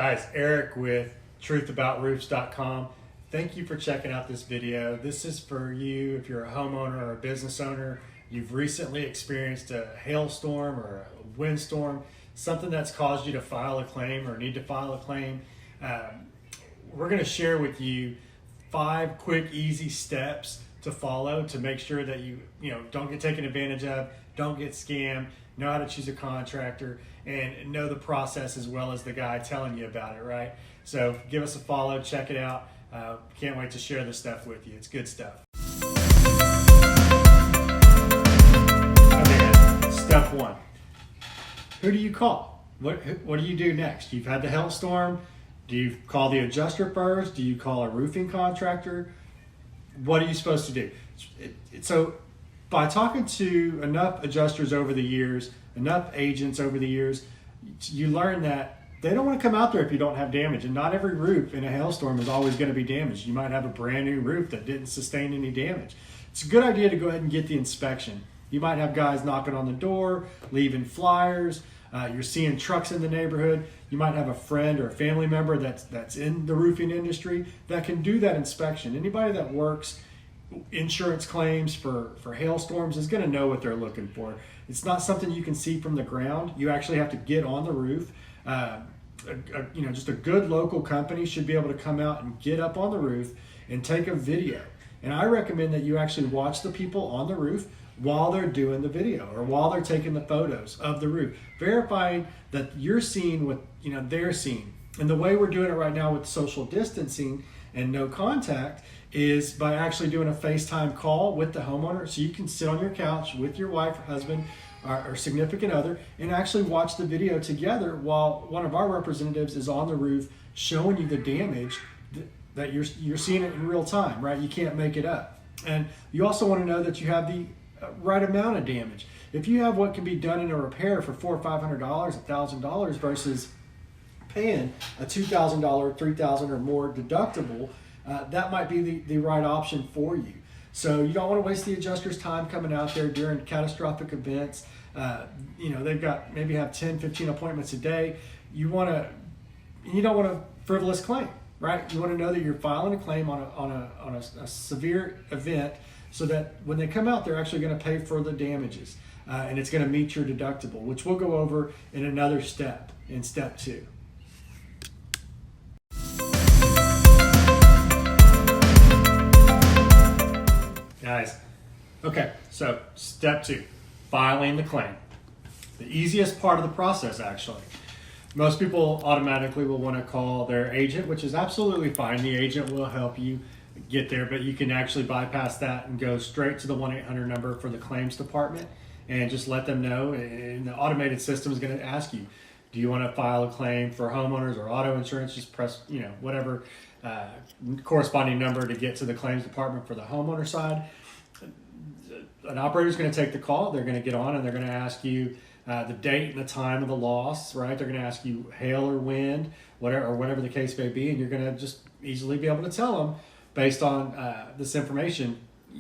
Guys, Eric with truthaboutroofs.com. Thank you for checking out this video. This is for you if you're a homeowner or a business owner. You've recently experienced a hailstorm or a windstorm, something that's caused you to file a claim or need to file a claim. We're going to share with you 5 quick, easy steps to follow to make sure that you don't get taken advantage of, don't get scammed, know how to choose a contractor, and know the process as well as the guy telling you about it, right? So give us a follow, check it out. Can't wait to share this stuff with you. It's good stuff. Okay, step 1. Who do you call? What do you do next? You've had the hailstorm. Do you call the adjuster first? Do you call a roofing contractor? What are you supposed to do? So by talking to enough adjusters over the years, enough agents over the years, you learn that they don't want to come out there if you don't have damage. And not every roof in a hailstorm is always going to be damaged. You might have a brand new roof that didn't sustain any damage. It's a good idea to go ahead and get the inspection. You might have guys knocking on the door, leaving flyers. You're seeing trucks in the neighborhood. You might have a friend or a family member that's in the roofing industry that can do that inspection. Anybody that works insurance claims for hailstorms is going to know what they're looking for. It's not something you can see from the ground. You actually have to get on the roof. Just a good local company should be able to come out and get up on the roof and take a video. And I recommend that you actually watch the people on the roof while they're doing the video or while they're taking the photos of the roof, verifying that you're seeing what they're seeing. And the way we're doing it right now with social distancing and no contact is by actually doing a FaceTime call with the homeowner, so you can sit on your couch with your wife or husband or significant other and actually watch the video together while one of our representatives is on the roof showing you the damage that you're seeing it in real time, right? You can't make it up. And you also want to know that you have the right amount of damage. If you have what can be done in a repair for $400 or $500, $1,000 versus paying a $2,000, $3,000 or more deductible, that might be the right option for you. So you don't want to waste the adjuster's time coming out there during catastrophic events. They've got maybe have 10, 15 appointments a day. You don't want a frivolous claim, right? You want to know that you're filing a claim on a severe event so that when they come out, they're actually going to pay for the damages. And it's going to meet your deductible, which we'll go over in another step, in step 2. Guys, okay, so step 2, filing the claim. The easiest part of the process, actually. Most people automatically will want to call their agent, which is absolutely fine. The agent will help you get there, but you can actually bypass that and go straight to the 1-800 number for the claims department and just let them know. And the automated system is going to ask you, do you want to file a claim for homeowners or auto insurance? Just press, whatever corresponding number to get to the claims department for the homeowner side. An operator is going to take the call. They're going to get on and they're going to ask you the date and the time of the loss, right? They're going to ask you hail or wind, whatever the case may be, and you're going to just easily be able to tell them based on this information.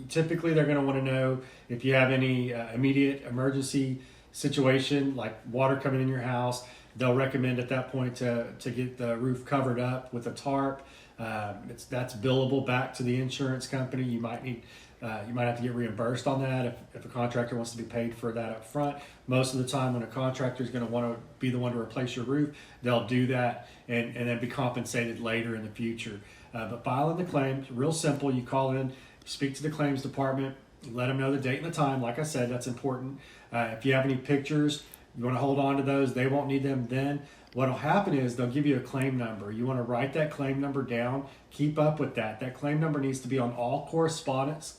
Typically, they're going to want to know if you have any immediate emergency situation like water coming in your house. They'll recommend at that point to get the roof covered up with a tarp. That's billable back to the insurance company. You might have to get reimbursed on that if a contractor wants to be paid for that up front. Most of the time when a contractor is going to want to be the one to replace your roof, they'll do that and then be compensated later in the future. But filing the claim, real simple. You call in, speak to the claims department, let them know the date and the time. Like I said, that's important. If you have any pictures, you want to hold on to those. They won't need them then. What will happen is they'll give you a claim number. You want to write that claim number down. Keep up with that. That claim number needs to be on all correspondence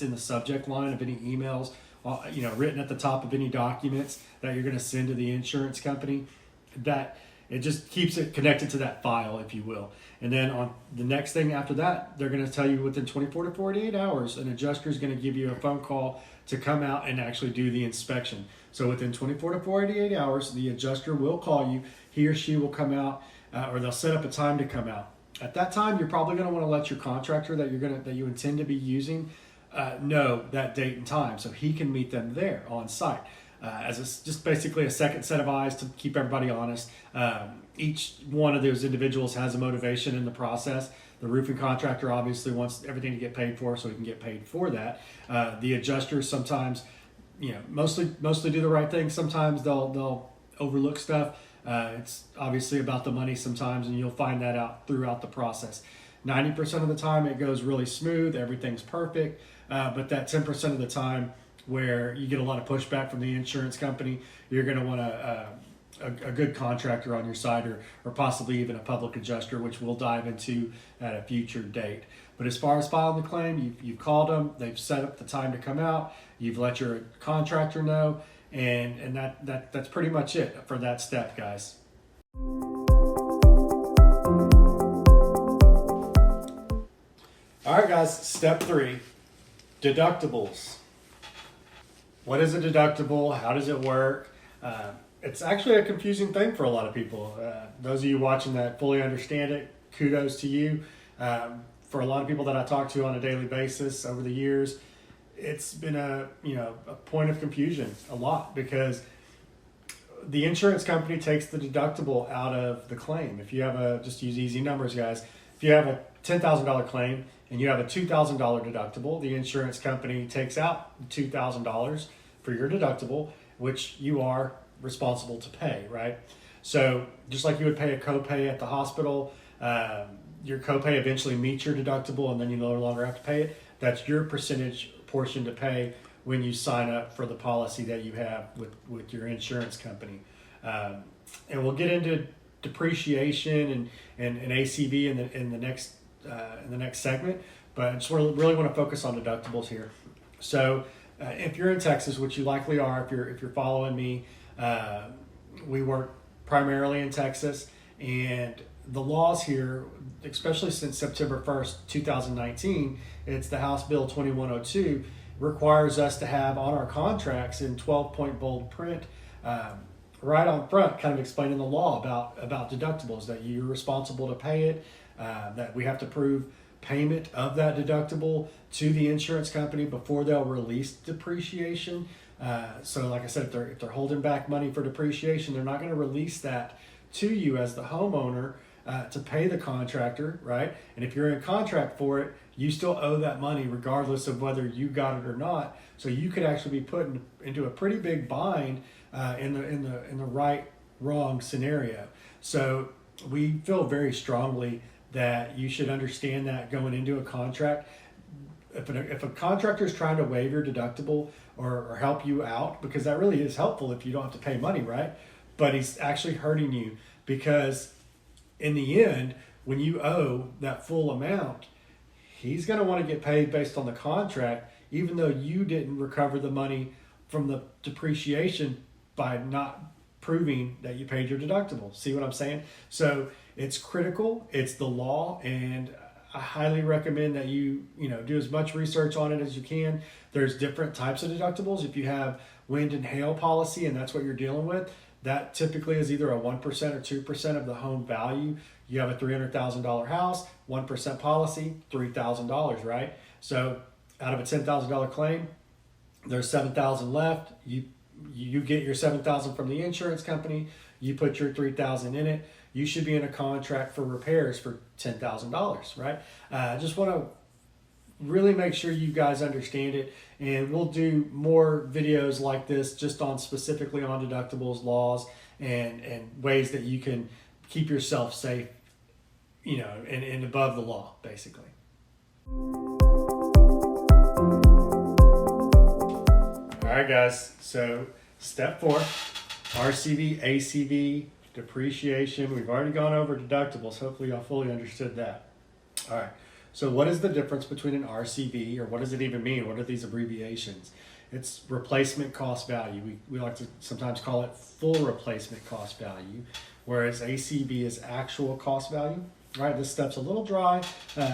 in the subject line of any emails, written at the top of any documents that you're going to send to the insurance company. That it just keeps it connected to that file, if you will. And then on the next thing after that, they're going to tell you within 24 to 48 hours, an adjuster is going to give you a phone call to come out and actually do the inspection. So within 24 to 48 hours, the adjuster will call you. He or she will come out, or they'll set up a time to come out. At that time, you're probably going to want to let your contractor that you intend to be using know that date and time, so he can meet them there on site. just basically a second set of eyes to keep everybody honest. Each one of those individuals has a motivation in the process. The roofing contractor obviously wants everything to get paid for, so he can get paid for that. The adjusters sometimes, mostly do the right thing. Sometimes they'll overlook stuff. It's obviously about the money sometimes, and you'll find that out throughout the process. 90% of the time it goes really smooth, everything's perfect, but that 10% of the time where you get a lot of pushback from the insurance company, you're going to want a good contractor on your side, or possibly even a public adjuster, which we'll dive into at a future date. But as far as filing the claim, you've called them, they've set up the time to come out, you've let your contractor know, and that's pretty much it for that step, guys. All right, guys, step 3, deductibles. What is a deductible? How does it work? It's actually a confusing thing for a lot of people. Those of you watching that fully understand it, kudos to you. For a lot of people that I talk to on a daily basis over the years, it's been a point of confusion a lot, because the insurance company takes the deductible out of the claim. If you have just use easy numbers, guys. If you have a $10,000 claim and you have a $2,000 deductible, the insurance company takes out $2,000 for your deductible, which you are responsible to pay, right? So just like you would pay a copay at the hospital, your copay eventually meets your deductible and then you no longer have to pay it. That's your percentage portion to pay when you sign up for the policy that you have with your insurance company. And we'll get into depreciation and ACV in the next segment, but I just really want to focus on deductibles here. So if you're in Texas, which you likely are, if you're following me, we work primarily in Texas, and the laws here, especially since September 1st, 2019, it's the House Bill 2102, requires us to have on our contracts in 12-point bold print, right on front, kind of explaining the law about deductibles, that you're responsible to pay it, that we have to prove payment of that deductible to the insurance company before they'll release depreciation. So like I said, if they're holding back money for depreciation, they're not going to release that to you as the homeowner to pay the contractor, right? And if you're in contract for it, you still owe that money regardless of whether you got it or not. So you could actually be put into a pretty big bind in the right-wrong scenario. So we feel very strongly that you should understand that going into a contract. If a contractor is trying to waive your deductible or help you out, because that really is helpful if you don't have to pay money, right? But he's actually hurting you, because in the end, when you owe that full amount, he's going to want to get paid based on the contract, even though you didn't recover the money from the depreciation by not proving that you paid your deductible. See what I'm saying? So it's critical. It's the law, and I highly recommend that you do as much research on it as you can. There's different types of deductibles. If you have wind and hail policy and that's what you're dealing with, that typically is either a 1% or 2% of the home value. You have a $300,000 house, 1% policy, $3,000, right? So out of a $10,000 claim, there's $7,000 left. You get your $7,000 from the insurance company. You put your $3,000 in it. You should be in a contract for repairs for $10,000, right? I just want to really make sure you guys understand it, and we'll do more videos like this just on specifically on deductibles, laws, and ways that you can keep yourself safe, and above the law, basically. All right, guys, so step 4, RCV, ACV, depreciation. We've already gone over deductibles. Hopefully y'all fully understood that. All right. So what is the difference between an RCV, or what does it even mean? What are these abbreviations? It's replacement cost value. We like to sometimes call it full replacement cost value, whereas ACV is actual cost value. All right, this step's a little dry,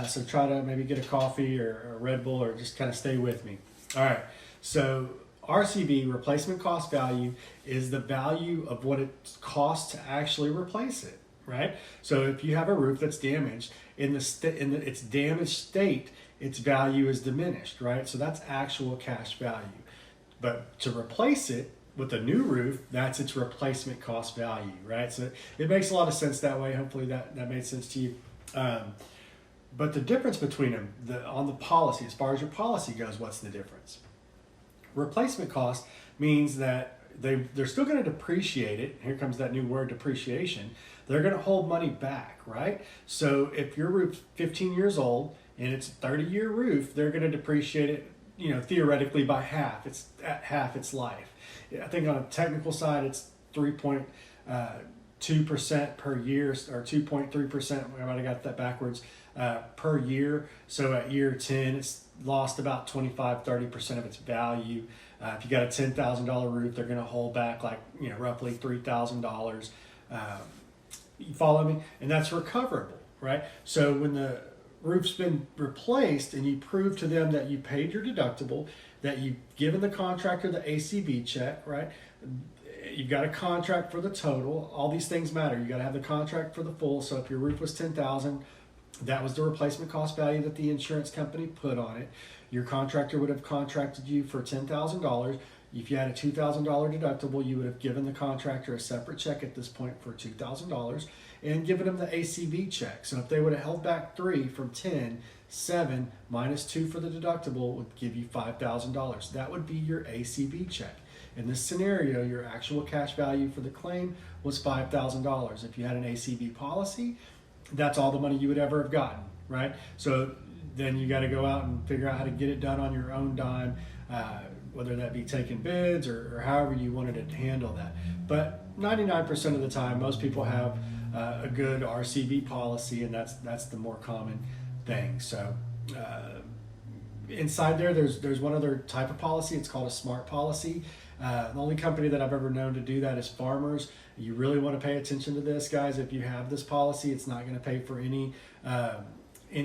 so try to maybe get a coffee or a Red Bull, or just kind of stay with me. All right, so RCV, replacement cost value, is the value of what it costs to actually replace it, right? So if you have a roof that's damaged, in its damaged state, its value is diminished, right? So that's actual cash value. But to replace it, with a new roof, that's its replacement cost value, right? So it makes a lot of sense that way. Hopefully that made sense to you. But the difference between them, on the policy, as far as your policy goes, what's the difference? Replacement cost means that they're still going to depreciate it. Here comes that new word, depreciation. They're going to hold money back, right? So if your roof's 15 years old and it's a 30-year roof, they're going to depreciate it, theoretically by half. It's at half its life. I think on a technical side, it's 3.2% per year, or 2.3%. I might have got that backwards, per year. So at year 10, it's lost about 25-30% of its value. If you got a $10,000 roof, they're going to hold back roughly $3,000. You follow me? And that's recoverable, right? So when the roof's been replaced and you prove to them that you paid your deductible, that you've given the contractor the ACV check, right? You've got a contract for the total. All these things matter. You got to have the contract for the full. So if your roof was $10,000, that was the replacement cost value that the insurance company put on it. Your contractor would have contracted you for $10,000. If you had a $2,000 deductible, you would have given the contractor a separate check at this point for $2,000 and given them the ACV check. So if they would have held back 3 from 10, 7 minus 2 for the deductible would give you $5,000. That would be your ACV check. In this scenario, your actual cash value for the claim was $5,000. If you had an ACV policy, that's all the money you would ever have gotten, right? So then you got to go out and figure out how to get it done on your own dime, whether that be taking bids or however you wanted to handle that. But 99% of the time, most people have a good RCV policy, and that's the more common thing. So inside there's one other type of policy. It's called a smart policy. The only company that I've ever known to do that is Farmers. You really want to pay attention to this, guys. If you have this policy, it's not going to pay for any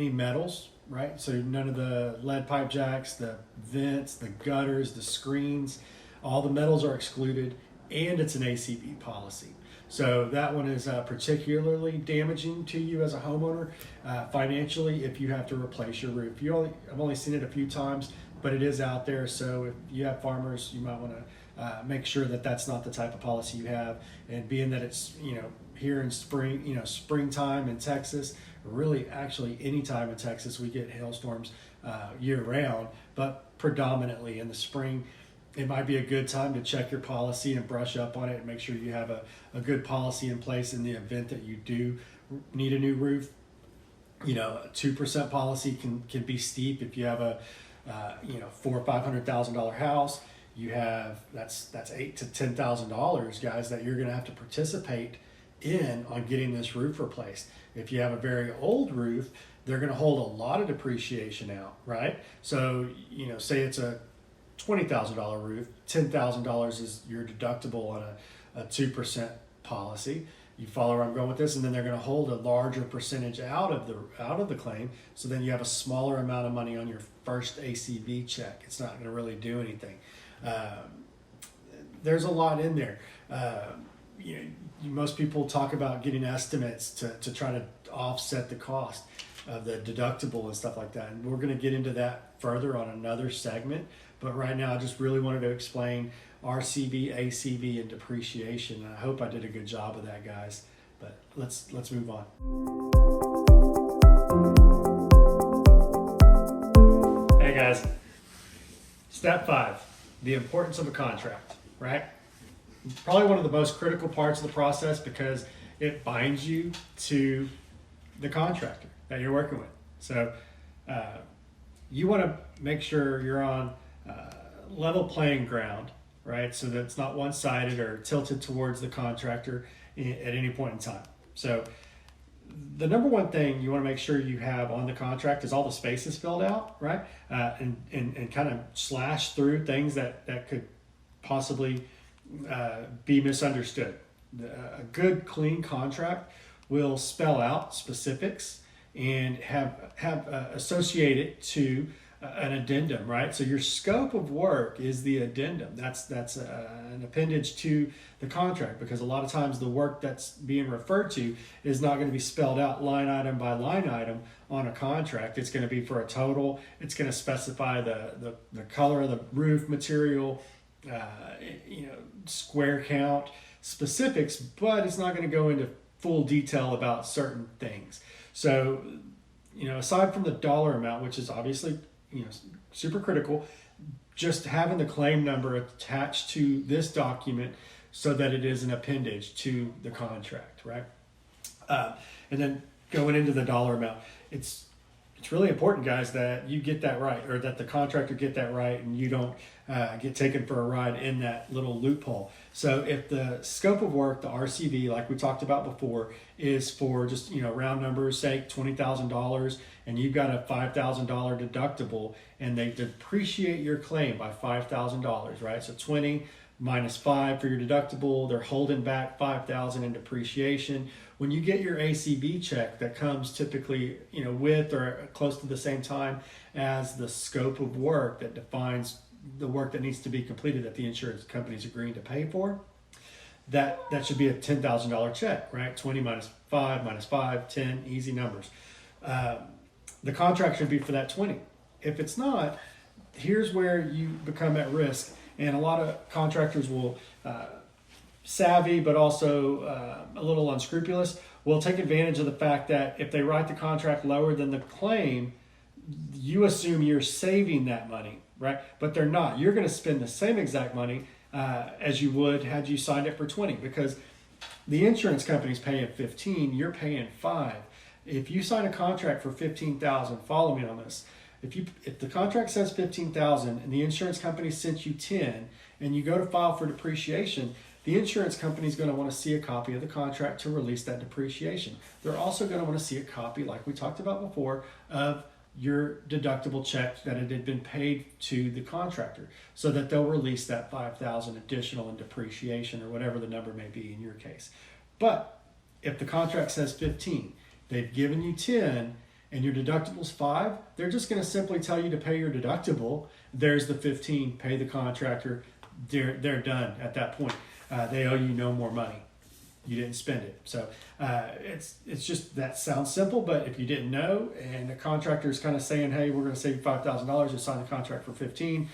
metals, right? So none of the lead pipe jacks, the vents, the gutters, the screens, all the metals are excluded, and it's an ACV policy. So that one is particularly damaging to you as a homeowner financially if you have to replace your roof. I've only seen it a few times, but it is out there. So if you have Farmers, you might want to make sure that that's not the type of policy you have. And being that it's here in springtime in Texas, really actually any time in Texas, we get hailstorms year round, but predominantly in the spring. It might be a good time to check your policy and brush up on it and make sure you have a good policy in place in the event that you do need a new roof. A 2% policy can be steep if you have a $400,000 or $500,000 house. You have that's $8,000 to $10,000, guys, that you're going to have to participate in on getting this roof replaced. If you have a very old roof, they're going to hold a lot of depreciation out, right? So say it's a $20,000 roof, $10,000 is your deductible on a 2% policy. You follow where I'm going with this, and then they're going to hold a larger percentage out of the claim. So then you have a smaller amount of money on your first ACV check. It's not going to really do anything. There's a lot in there. Most people talk about getting estimates to try to offset the cost of the deductible and stuff like that. And we're going to get into that further on another segment. But right now, I just really wanted to explain RCV, ACV, and depreciation. And I hope I did a good job of that, guys. But let's move on. Hey, guys. Step 5, the importance of a contract, right? Probably one of the most critical parts of the process because it binds you to the contractor that you're working with. So you want to make sure you're on level playing ground, right? So that it's not one-sided or tilted towards the contractor at any point in time. So the number one thing you want to make sure you have on the contract is all the spaces filled out, right? And kind of slash through things that could possibly be misunderstood. A good, clean contract will spell out specifics and have associate it to an addendum, right? So your scope of work is the addendum. That's an appendage to the contract, because a lot of times the work that's being referred to is not going to be spelled out line item by line item on a contract. It's going to be for a total. It's going to specify the color of the roof material, square count specifics, but it's not going to go into full detail about certain things. So, aside from the dollar amount, which is obviously, super critical, just having the claim number attached to this document so that it is an appendage to the contract, right? And then going into the dollar amount, it's really important, guys, that you get that right, or that the contractor get that right, and you don't get taken for a ride in that little loophole. So if the scope of work, the RCV, like we talked about before, is for just, round numbers sake, $20,000, and you've got a $5,000 deductible, and they depreciate your claim by $5,000, right? So 20 minus 5 for your deductible, they're holding back $5,000 in depreciation. When you get your ACV check that comes typically, with or close to the same time as the scope of work that defines the work that needs to be completed that the insurance company is agreeing to pay for, that should be a $10,000 check, right? 20 minus 5, 10, easy numbers. The contract should be for that 20. If it's not, here's where you become at risk. And a lot of contractors will, savvy but also a little unscrupulous, will take advantage of the fact that if they write the contract lower than the claim, you assume you're saving that money, right? But they're not. You're going to spend the same exact money as you would had you signed it for 20, because the insurance company's paying 15, you're paying 5. If you sign a contract for 15,000, follow me on this. If the contract says 15,000 and the insurance company sent you 10, and you go to file for depreciation, the insurance company is going to want to see a copy of the contract to release that depreciation. They're also going to want to see a copy, like we talked about before, of your deductible check that it had been paid to the contractor, so that they'll release that 5,000 additional in depreciation, or whatever the number may be in your case. But if the contract says 15, they've given you 10, and your deductible's 5, they're just going to simply tell you to pay your deductible. There's the 15, pay the contractor. They're done at that point. They owe you no more money. You didn't spend it. So it's just, that sounds simple, but if you didn't know, and the contractor is kind of saying, hey, we're going to save you $5,000, you sign the contract for 15,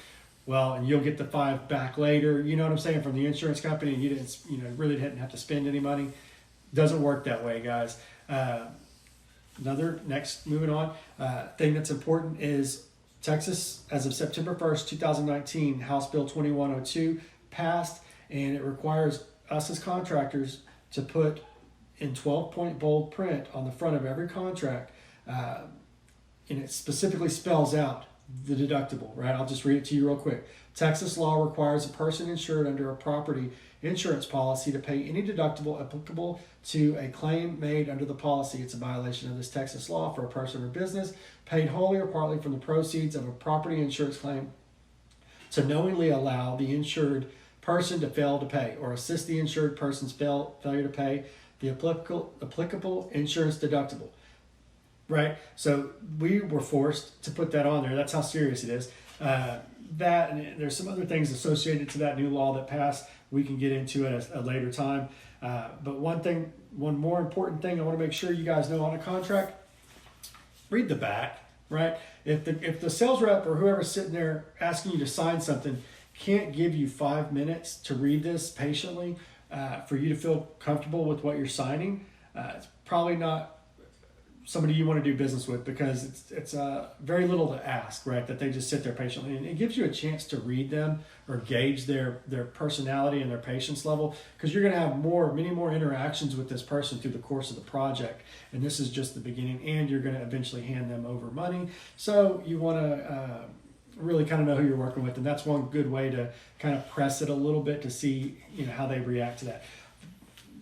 well, and you'll get the 5 back later, you know what I'm saying, from the insurance company, and you didn't, really didn't have to spend any money. Doesn't work that way, guys. Moving on, thing that's important is Texas, as of September 1st, 2019, House Bill 2102 passed, and it requires us as contractors to put in 12-point bold print on the front of every contract, and it specifically spells out the deductible, right? I'll just read it to you real quick. Texas law requires a person insured under a property insurance policy to pay any deductible applicable to a claim made under the policy. It's a violation of this Texas law for a person or business paid wholly or partly from the proceeds of a property insurance claim to knowingly allow the insured person to fail to pay, or assist the insured person's failure to pay the applicable insurance deductible. Right? So we were forced to put that on there. That's how serious it is. That, and there's some other things associated to that new law that passed. We can get into it at a later time. But one more important thing I want to make sure you guys know on a contract, read the back, right? If the sales rep or whoever's sitting there asking you to sign something can't give you 5 minutes to read this patiently for you to feel comfortable with what you're signing, it's probably not somebody you want to do business with, because it's very little to ask, right? That they just sit there patiently, and it gives you a chance to read them or gauge their personality and their patience level, because you're going to have many more interactions with this person through the course of the project, and this is just the beginning, and you're going to eventually hand them over money. So you want to really kind of know who you're working with, and that's one good way to kind of press it a little bit to see how they react to that.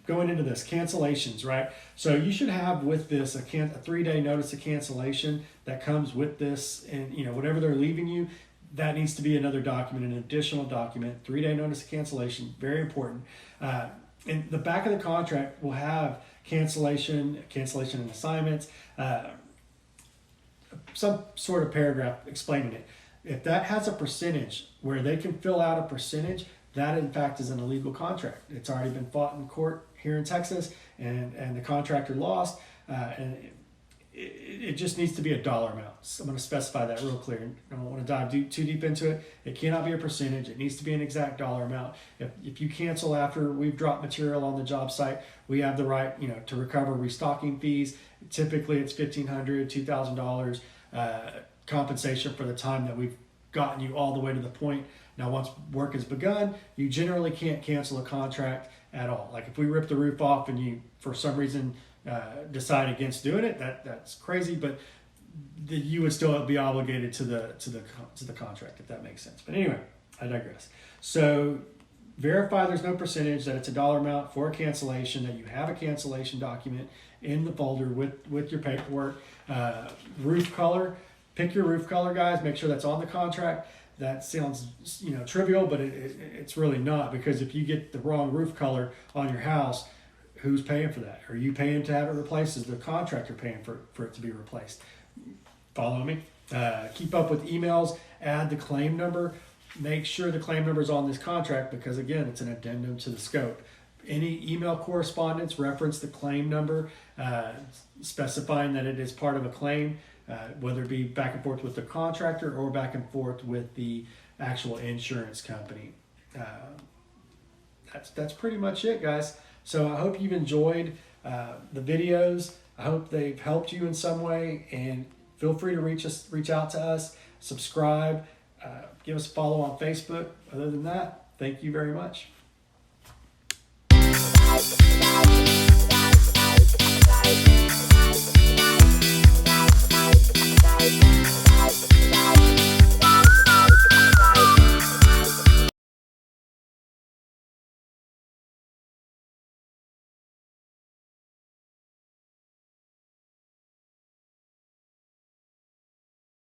Going into this, cancellations, right? So you should have with this a 3-day notice of cancellation that comes with this, and whatever they're leaving you, that needs to be another document, an additional document. 3-day notice of cancellation, very important. And the back of the contract will have cancellation and assignments, some sort of paragraph explaining it. If that has a percentage where they can fill out a percentage, that in fact is an illegal contract. It's already been fought in court here in Texas, and the contractor lost. And it just needs to be a dollar amount. So I'm going to specify that real clear. I don't want to dive too deep into it. It cannot be a percentage. It needs to be an exact dollar amount. If you cancel after we've dropped material on the job site, we have the right, to recover restocking fees. Typically, it's $1,500, $2,000 compensation for the time that we've gotten you all the way to the point. Now, once work has begun, you generally can't cancel a contract at all. Like if we rip the roof off and you, for some reason, decide against doing it, that's crazy. But you would still be obligated to the contract, if that makes sense. But anyway, I digress. So verify there's no percentage, that it's a dollar amount for a cancellation, that you have a cancellation document in the folder with your paperwork. Roof color, pick your roof color, guys. Make sure that's on the contract. That sounds trivial, but it's really not, because if you get the wrong roof color on your house, who's paying for that? Are you paying to have it replaced? Is the contractor paying for it to be replaced? Follow me? Keep up with emails. Add the claim number. Make sure the claim number is on this contract, because again, it's an addendum to the scope. Any email correspondence, reference the claim number, specifying that it is part of a claim, whether it be back and forth with the contractor or back and forth with the actual insurance company. That's pretty much it, guys. So I hope you've enjoyed the videos. I hope they've helped you in some way, and feel free to reach out to us, subscribe, give us a follow on Facebook. Other than that, thank you very much. Bye.